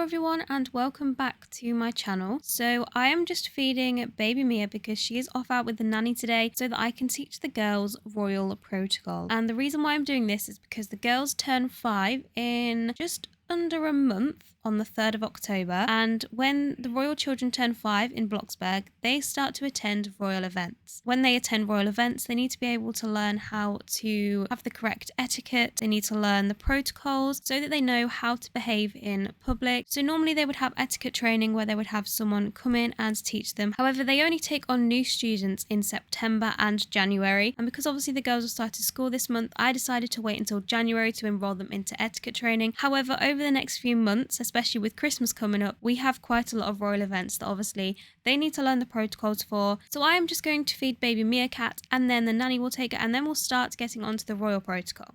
Hello everyone and welcome back to my channel. So I am just feeding baby Mia because she is off out with the nanny today so that I can teach the girls royal protocol. And the reason why I'm doing this is because the girls turn 5 in just under a month on the 3rd of October, and when the royal children turn 5 in Bloxburg, they start to attend royal events. When they attend royal events, they need to be able to learn how to have the correct etiquette. They need to learn the protocols so that they know how to behave in public. So normally they would have etiquette training where they would have someone come in and teach them. However, they only take on new students in September and January, and because obviously the girls have started school this month, I decided to wait until January to enroll them into etiquette training. However, over the next few months, especially with Christmas coming up, we have quite a lot of royal events that obviously they need to learn the protocols for. So I am just going to feed baby Meerkat, and then the nanny will take it, and then we'll start getting onto the royal protocol.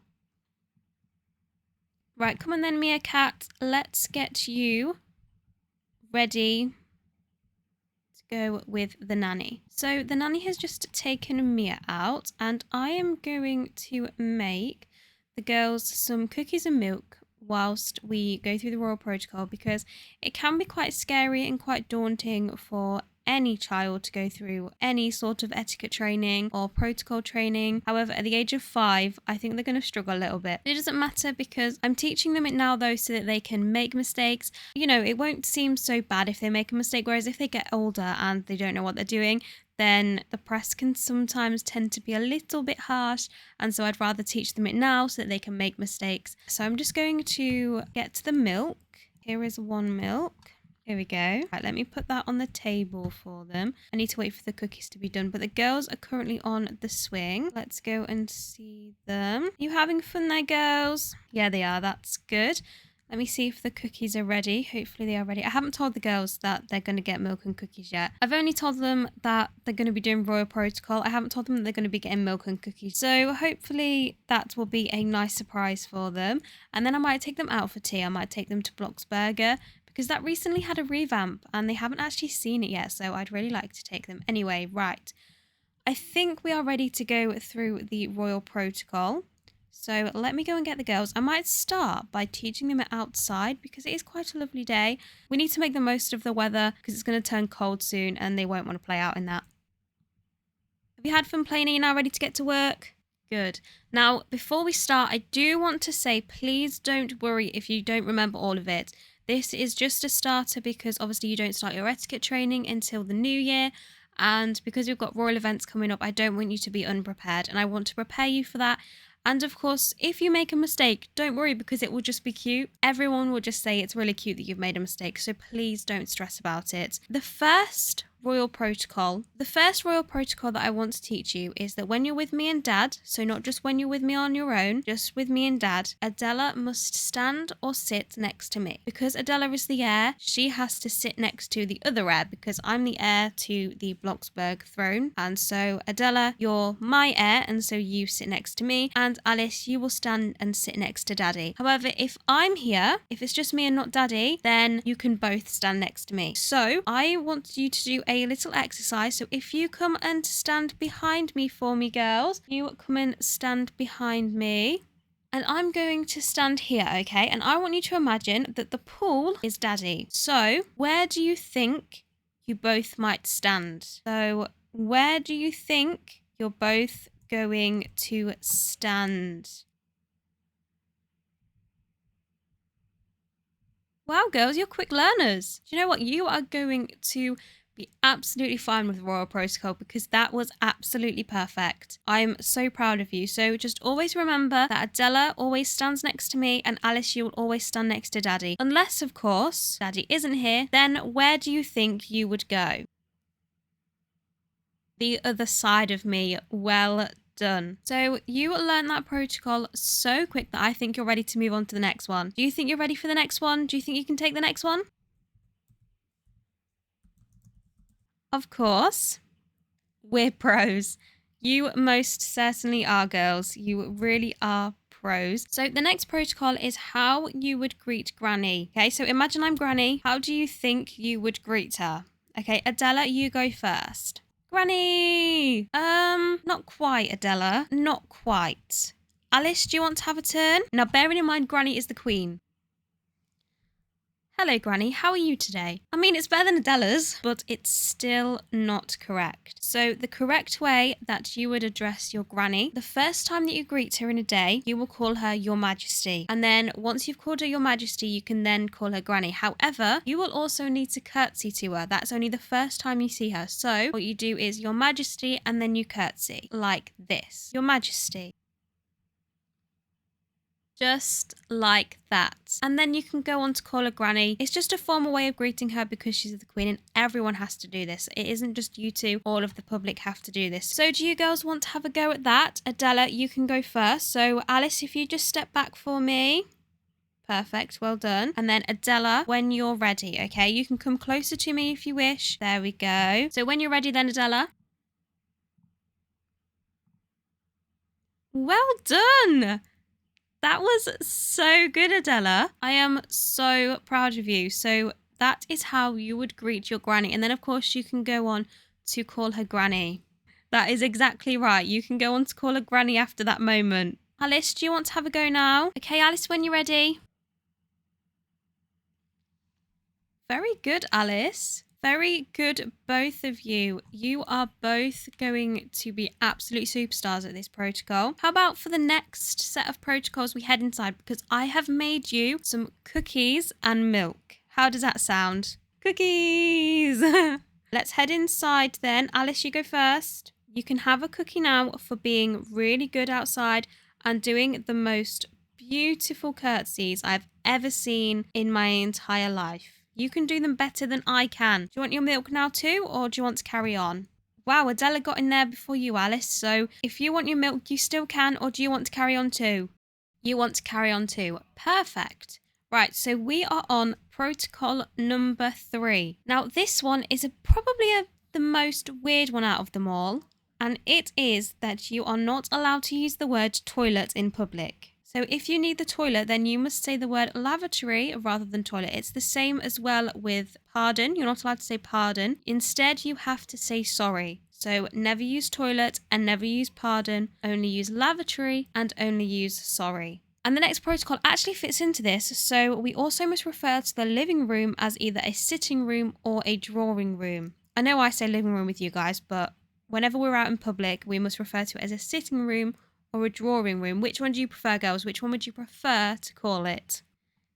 Right, come on then, Meerkat. Let's get you ready to go with the nanny. So the nanny has just taken Mia out, and I am going to make the girls some cookies and milk whilst we go through the royal protocol, because it can be quite scary and quite daunting for any child to go through any sort of etiquette training or protocol training. However, at the age of 5, I think they're going to struggle a little bit. It doesn't matter because I'm teaching them it now though so that they can make mistakes. You know, it won't seem so bad if they make a mistake, whereas if they get older and they don't know what they're doing, then the press can sometimes tend to be a little bit harsh, and so I'd rather teach them it now so that they can make mistakes. So I'm just going to get to the milk. Here is 1 milk. Here we go. Right, let me put that on the table for them. I need to wait for the cookies to be done, but the girls are currently on the swing. Let's go and see them. You having fun there, girls? Yeah, they are. That's good. Let me see if the cookies are ready. Hopefully they are ready. I haven't told the girls that they're going to get milk and cookies yet. I've only told them that they're going to be doing royal protocol. I haven't told them that they're going to be getting milk and cookies. So hopefully that will be a nice surprise for them. And then I might take them out for tea. I might take them to Bloxburg, because that recently had a revamp and they haven't actually seen it yet. So I'd really like to take them. Anyway, right. I think we are ready to go through the royal protocol. So let me go and get the girls. I might start by teaching them outside because it is quite a lovely day. We need to make the most of the weather because it's going to turn cold soon and they won't want to play out in that. Have you had fun playing? Are you now ready to get to work? Good. Now, before we start, I do want to say, please don't worry if you don't remember all of it. This is just a starter because obviously you don't start your etiquette training until the new year. And because we've got royal events coming up, I don't want you to be unprepared and I want to prepare you for that. And of course, if you make a mistake, don't worry because it will just be cute. Everyone will just say it's really cute that you've made a mistake. So please don't stress about it. The first royal protocol that I want to teach you is that when you're with me and Dad, so not just when you're with me on your own, just with me and Dad, Adela must stand or sit next to me. Because Adela is the heir, she has to sit next to the other heir because I'm the heir to the Bloxburg throne. And so Adela, you're my heir, and so you sit next to me. And Alice, you will stand and sit next to Daddy. However, if I'm here, if it's just me and not Daddy, then you can both stand next to me. So I want you to do a little exercise. So if you come and stand behind me for me, girls, you come and stand behind me. And I'm going to stand here, okay? And I want you to imagine that the pool is Daddy. So where do you think you both might stand? So where do you think you're both going to stand? Wow, girls, you're quick learners. Do you know what? You are going to be absolutely fine with royal protocol because that was absolutely perfect. I'm so proud of you. So just always remember that Adela always stands next to me and Alice, you will always stand next to Daddy. Unless, of course, Daddy isn't here, then where do you think you would go? The other side of me. Well done. So you learned that protocol so quick that I think you're ready to move on to the next one. Do you think you're ready for the next one? Do you think you can take the next one? Of course. We're pros. You most certainly are, girls. You really are pros. So the next protocol is how you would greet Granny. Okay, so imagine I'm Granny. How do you think you would greet her? Okay, Adela, you go first. Granny! Not quite, Adela. Not quite. Alice, do you want to have a turn? Now, bearing in mind, Granny is the queen. Hello, Granny. How are you today? I mean, it's better than Adela's, but it's still not correct. So the correct way that you would address your Granny, the first time that you greet her in a day, you will call her Your Majesty. And then once you've called her Your Majesty, you can then call her Granny. However, you will also need to curtsy to her. That's only the first time you see her. So what you do is Your Majesty and then you curtsy like this. Your Majesty. Just like that. And then you can go on to call her Granny. It's just a formal way of greeting her because she's the Queen and everyone has to do this. It isn't just you two, all of the public have to do this. So do you girls want to have a go at that? Adela, you can go first. So Alice, if you just step back for me. Perfect, well done. And then Adela, when you're ready, okay? You can come closer to me if you wish. There we go. So when you're ready then, Adela. Well done! That was so good, Adela. I am so proud of you. So that is how you would greet your Granny. And then, of course, you can go on to call her Granny. That is exactly right. You can go on to call her Granny after that moment. Alice, do you want to have a go now? Okay, Alice, when you're ready. Very good, Alice. Very good, both of you. You are both going to be absolute superstars at this protocol. How about for the next set of protocols we head inside? Because I have made you some cookies and milk. How does that sound? Cookies! Let's head inside then. Alice, you go first. You can have a cookie now for being really good outside and doing the most beautiful curtsies I've ever seen in my entire life. You can do them better than I can. Do you want your milk now too, or do you want to carry on? Wow, Adela got in there before you, Alice. So if you want your milk, you still can, or do you want to carry on too? You want to carry on too. Perfect. Right, so we are on protocol number 3. Now, this one is probably the most weird one out of them all. And it is that you are not allowed to use the word toilet in public. So if you need the toilet, then you must say the word lavatory rather than toilet. It's the same as well with pardon. You're not allowed to say pardon. Instead, you have to say sorry. So never use toilet and never use pardon. Only use lavatory and only use sorry. And the next protocol actually fits into this. So we also must refer to the living room as either a sitting room or a drawing room. I know I say living room with you guys, but whenever we're out in public, we must refer to it as a sitting room or a drawing room. Which one do you prefer, girls? Which one would you prefer to call it?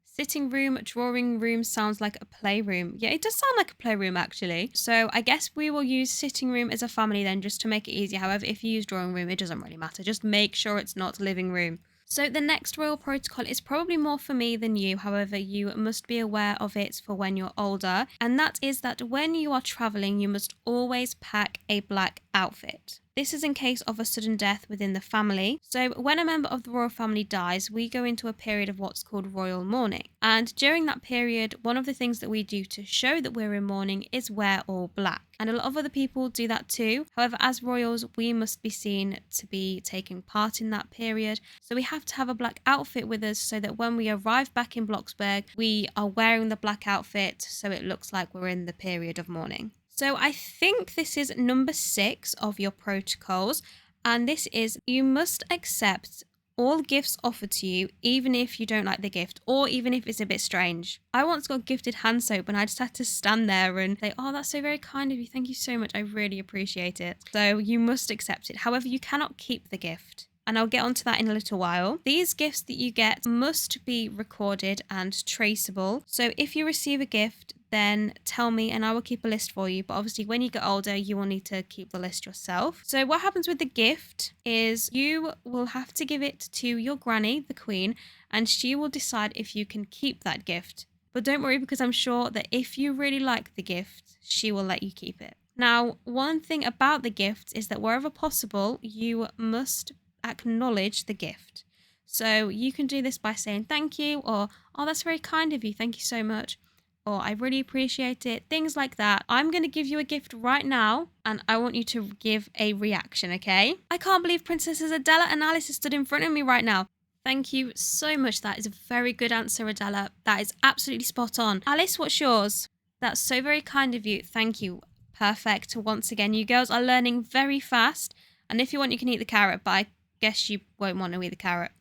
Sitting room, drawing room sounds like a playroom. Yeah, it does sound like a playroom actually. So I guess we will use sitting room as a family then just to make it easier. However, if you use drawing room, it doesn't really matter. Just make sure it's not living room. So the next royal protocol is probably more for me than you. However, you must be aware of it for when you're older. And that is that when you are traveling, you must always pack a black outfit. This is in case of a sudden death within the family. So when a member of the royal family dies, we go into a period of what's called royal mourning. And during that period, one of the things that we do to show that we're in mourning is wear all black. And a lot of other people do that too. However, as royals, we must be seen to be taking part in that period. So we have to have a black outfit with us so that when we arrive back in Bloxburg, we are wearing the black outfit so it looks like we're in the period of mourning. So I think this is number 6 of your protocols, and this is you must accept all gifts offered to you, even if you don't like the gift or even if it's a bit strange. I once got gifted hand soap and I just had to stand there and say, oh, that's so very kind of you. Thank you so much. I really appreciate it. So you must accept it. However, you cannot keep the gift. And I'll get onto that in a little while. These gifts that you get must be recorded and traceable. So if you receive a gift, then tell me and I will keep a list for you. But obviously when you get older, you will need to keep the list yourself. So what happens with the gift is you will have to give it to your granny, the queen, and she will decide if you can keep that gift. But don't worry, because I'm sure that if you really like the gift, she will let you keep it. Now, one thing about the gift is that wherever possible, you must acknowledge the gift. So you can do this by saying thank you, or oh, that's very kind of you, thank you so much, or I really appreciate it, things like that. I'm going to give you a gift right now and I want you to give a reaction, okay? I can't believe Princesses Adela and Alice have stood in front of me right now. Thank you so much. That is a very good answer, Adela. That is absolutely spot on. Alice, what's yours? That's so very kind of you. Thank you. Perfect. Once again, you girls are learning very fast. And if you want, you can eat the carrot, but I guess you won't want to eat the carrot.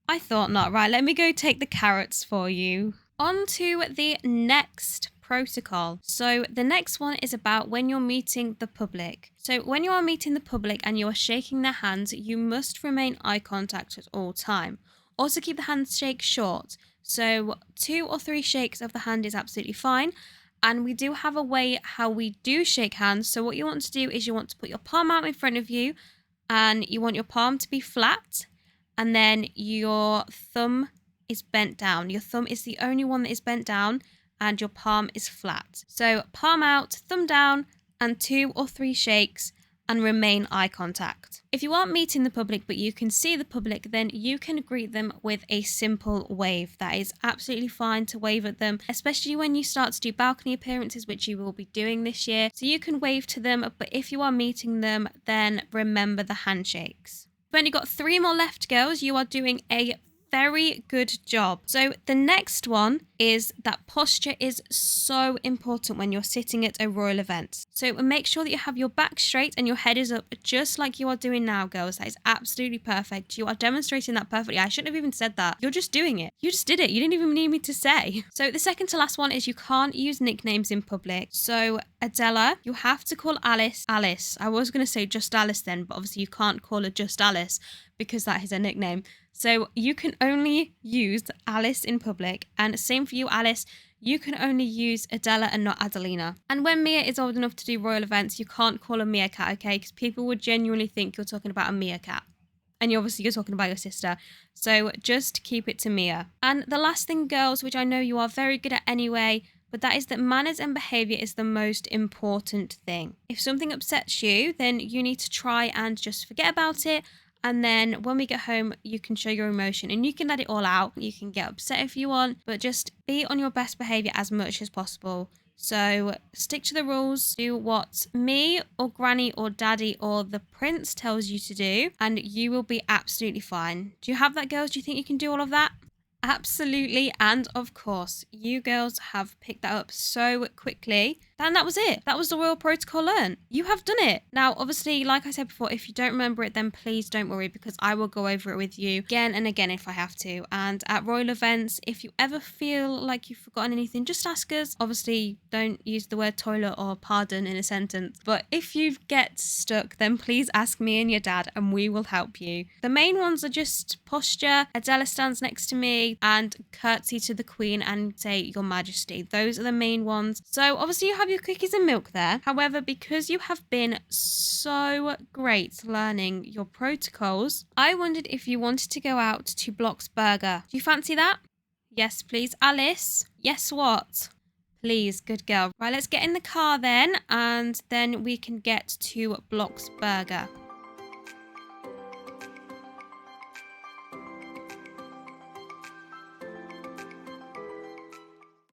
I thought not. Right, let me go take the carrots for you. On to the next protocol. So the next one is about when you're meeting the public. So when you are meeting the public and you are shaking their hands, you must remain eye contact at all time. Also keep the handshake short. So 2 or 3 shakes of the hand is absolutely fine. And we do have a way how we do shake hands. So what you want to do is you want to put your palm out in front of you and you want your palm to be flat and then your thumb is bent down. Your thumb is the only one that is bent down and your palm is flat. So palm out, thumb down, and 2 or 3 shakes and remain eye contact. If you aren't meeting the public but you can see the public, then you can greet them with a simple wave. That is absolutely fine to wave at them, especially when you start to do balcony appearances, which you will be doing this year. So you can wave to them, but if you are meeting them, then remember the handshakes. We've only got 3 more left, girls. You are doing a very good job. So the next one is that posture is so important when you're sitting at a royal event. So make sure that you have your back straight and your head is up, just like you are doing now, girls. That is absolutely perfect. You are demonstrating that perfectly. I shouldn't have even said that. You're just doing it. You just did it. You didn't even need me to say. So the second to last one is you can't use nicknames in public. So Adela, you have to call Alice Alice. I was going to say just Alice then, but obviously you can't call her just Alice because that is her nickname. So you can only use Alice in public, and same for you, Alice. You can only use Adela and not Adelina. And when Mia is old enough to do royal events, you can't call her Meerkat, okay? Because people would genuinely think you're talking about a meerkat. And obviously you're talking about your sister. So just keep it to Mia. And the last thing, girls, which I know you are very good at anyway, but that is that manners and behaviour is the most important thing. If something upsets you, then you need to try and just forget about it. And then when we get home, you can show your emotion and you can let it all out. You can get upset if you want, but just be on your best behaviour as much as possible. So stick to the rules, do what me or granny or daddy or the prince tells you to do, and you will be absolutely fine. Do you have that, girls? Do you think you can do all of that? Absolutely, and of course, you girls have picked that up so quickly. And that was it. That was the royal protocol learned. You have done it. Now, obviously, like I said before, if you don't remember it, then please don't worry because I will go over it with you again and again if I have to. And at royal events, if you ever feel like you've forgotten anything, just ask us. Obviously, don't use the word toilet or pardon in a sentence. But if you get stuck, then please ask me and your dad and we will help you. The main ones are just posture. Adela stands next to me and curtsy to the Queen and say, Your Majesty. Those are the main ones. So obviously you have your cookies and milk there. However, because you have been so great learning your protocols, I wondered if you wanted to go out to Bloxburg. Do you fancy that? Yes, please. Alice? Yes, what? Please, good girl. Right, let's get in the car then, and then we can get to Bloxburg.